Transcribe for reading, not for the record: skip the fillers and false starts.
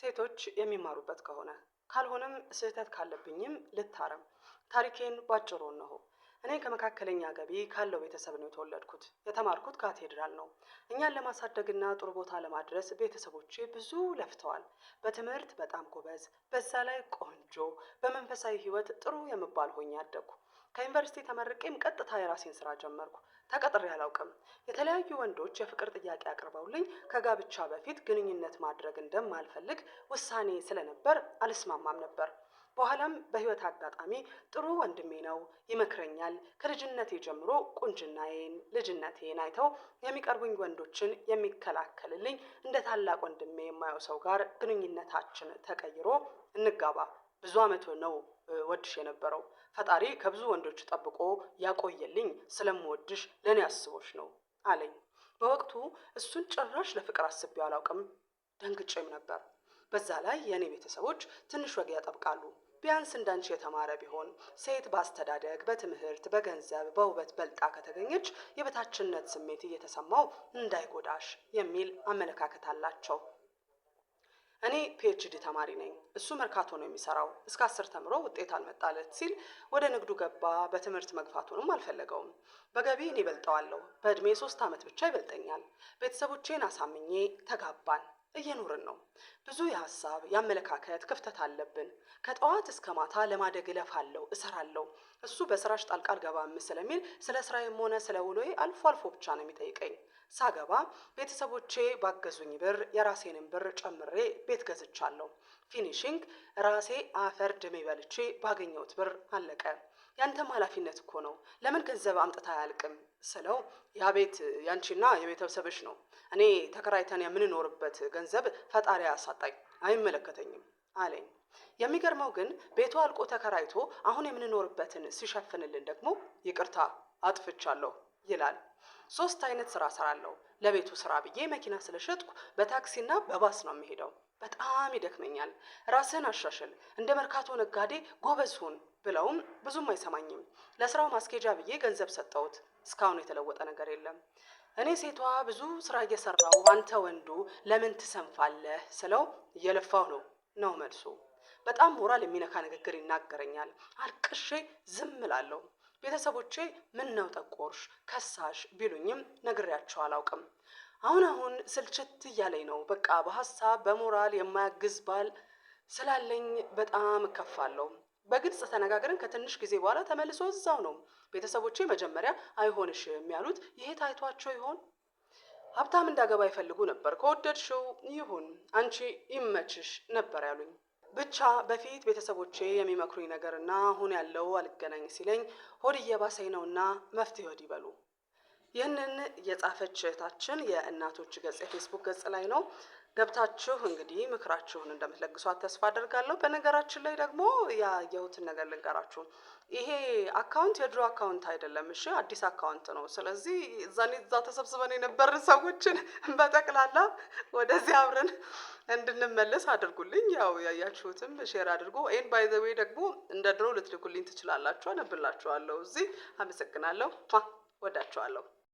ሴቶች የሚማሩበት ከሆነ ካልሆነም ስህተት ካለብኝም ልታረም። ታሪኬን ባጭሩ ነው። እኔ ከመካከለኛ ገቢ ካለው ቤተሰብ ነው የተወለድኩት። የተማርኩት ካቴድራል ነው። እኛን ለማሳደግና ጥሩ ቦታ ለማድረስ ቤተሰቦቼ ብዙ ለፍተዋል። በትምህርት በጣም ጎበዝ፣ በዛ ላይ ቆንጆ፣ በመንፈሳዊ ህይወት ጥሩ የምባል ሆኜ አደግኩ። ከዩኒቨርሲቲ ተመርቄም ቀጥታ የራሴን ስራ ጀመርኩ። ተቀጥሬ አላውቅም። የተለያዩ ወንዶች የፍቅር ጥያቄ አቅርበውልኝ ከጋብቻ በፊት ግንኙነት ማድረግ እንደማልፈልግ ውሳኔ ስለነበር አልስማማም ነበር። በኋላም በህይወት አጋጣሚ ጥሩ ወንድሜ ነው፣ ይመክረኛል። ከልጅነቴ ጀምሮ ቁንጅናዬን፣ ልጅነቴን አይተው የሚቀርቡኝ ወንዶችን የሚከላከልልኝ እንደ ታላቅ ወንድሜ የማየው ሰው ጋር ግንኙነታችን ተቀይሮ እንጋባ። ብዙ አመት ነው ወድሽ የነበረው። ፈጣሪ ከብዙ ወንዶች ጠብቆ ያቆየልኝ ስለምወድሽ ለኔ አስቦሽ ነው አለኝ። በወቅቱ እሱን ጭራሽ ለፍቅር አስቤው አላውቅም። ደንግጬም ነበር። በዛ ላይ የኔ ቤተሰቦች ትንሽ ወግ ያጠብቃሉ። ቢያንስ እንዳንቺ የተማረ ቢሆን ሴት በአስተዳደግ፣ በትምህርት፣ በገንዘብ፣ በውበት በልጣ ከተገኘች የበታችነት ስሜት እየተሰማው እንዳይጎዳሽ የሚል አመለካከት አላቸው። እኔ ፒኤችዲ ተማሪ ነኝ። እሱ መርካቶ ነው የሚሰራው። እስከ 10 ተምሮ ውጤት አልመጣለት ሲል ወደ ንግዱ ገባ። በትምህርት መግፋቱንም አልፈለገውም። በገቢ እኔ እበልጠዋለሁ። በእድሜ 3 አመት ብቻ ይበልጠኛል። ቤተሰቦቼን አሳምኜ ተጋባን። እየኖርን ነው። ብዙ የሀሳብ የአመለካከት ክፍተት አለብን። ከጠዋት እስከ ማታ ለማደግ እለፋለሁ፣ እሰራለሁ። እሱ በስራሽ ጣልቃ አልገባም ስለሚል ስለ ስራዬም ሆነ ስለ ውሎዬ አልፎ አልፎ ብቻ ነው የሚጠይቀኝ። ሳገባ ቤተሰቦቼ ባገዙኝ ብር የራሴንም ብር ጨምሬ ቤት ገዝቻለሁ። ፊኒሺንግ ራሴ አፈር ድሜ በልቼ ባገኘሁት ብር አለቀ። ያንተም ኃላፊነት እኮ ነው፣ ለምን ገንዘብ አምጥታ አያልቅም ስለው ያ ቤት ያንቺና የቤተሰብሽ ነው። እኔ ተከራይተን የምንኖርበት ገንዘብ ፈጣሪ ያሳጣኝ፣ አይመለከተኝም አለኝ። የሚገርመው ግን ቤቱ አልቆ ተከራይቶ አሁን የምንኖርበትን ሲሸፍንልን ደግሞ ይቅርታ አጥፍቻለሁ ይላል። 3 አይነት ስራ ሰራለሁ። ለቤቱ ስራ ብዬ መኪና ስለሸጥኩ በታክሲና በባስ ነው የምሄደው። በጣም ይደክመኛል። ራስህን አሻሽል፣ እንደ መርካቶ ነጋዴ ጎበዝ ሁን ብለውም ብዙም አይሰማኝም። ለስራው ማስኬጃ ብዬ ገንዘብ ሰጠሁት። እስካሁን የተለወጠ ነገር የለም። እኔ ሴቷ ብዙ ስራ እየሰራው አንተ ወንዱ ለምን ትሰንፋለህ ስለው እየለፋው ነው መልሱ። በጣም ሞራል የሚነካ ንግግር ይናገረኛል። አልቅሼ ዝም እላለሁ። ቤተሰቦቼ ምን ነው ጠቆርሽ ከሳሽ ቢሉኝም ነግሬያቸው አላውቅም። አሁን ስልችት እያለኝ ነው። በቃ በሀሳብ በሞራል የማያግዝ ባል ስላለኝ በጣም እከፋለሁ። በግልጽ ተነጋግረን ከትንሽ ጊዜ በኋላ ተመልሶ እዛው ነው። ቤተሰቦቼ መጀመሪያ አይሆንሽም ያሉት ይሄ ታይቷቸው ይሆን? ሀብታም እንዳገባ ይፈልጉ ነበር። ከወደድሽው ይሁን አንቺ ይመችሽ ነበር ያሉኝ። ብቻ በፊት ቤተሰቦቼ የሚመክሩኝ ነገርና አሁን ያለው አልገናኝ ሲለኝ ሆድ እየባሰኝ ነውና መፍትሄ ወዲህ በሉ። ይህንን የጻፈች እህታችን የእናቶች ገጽ የፌስቡክ ገጽ ላይ ነው። ገብታችሁ እንግዲህ ምክራችሁን እንደምትለግሷት ተስፋ አደርጋለሁ። በነገራችን ላይ ደግሞ ያየሁትን ነገር ልንገራችሁ። ይሄ አካውንት የድሮ አካውንት አይደለም፣ እሺ አዲስ አካውንት ነው። ስለዚህ እዛ ተሰብስበን የነበርን ሰዎችን በጠቅላላ ወደዚህ አብረን እንድንመለስ አድርጉልኝ። ያው ያያችሁትም ሼር አድርጉ። ኤን ባይ ዘ ዌይ ደግሞ እንደ ድሮ ልትልኩልኝ ትችላላችሁ፣ አነብላችኋለሁ እዚህ። አመሰግናለሁ። ወዳችኋለሁ።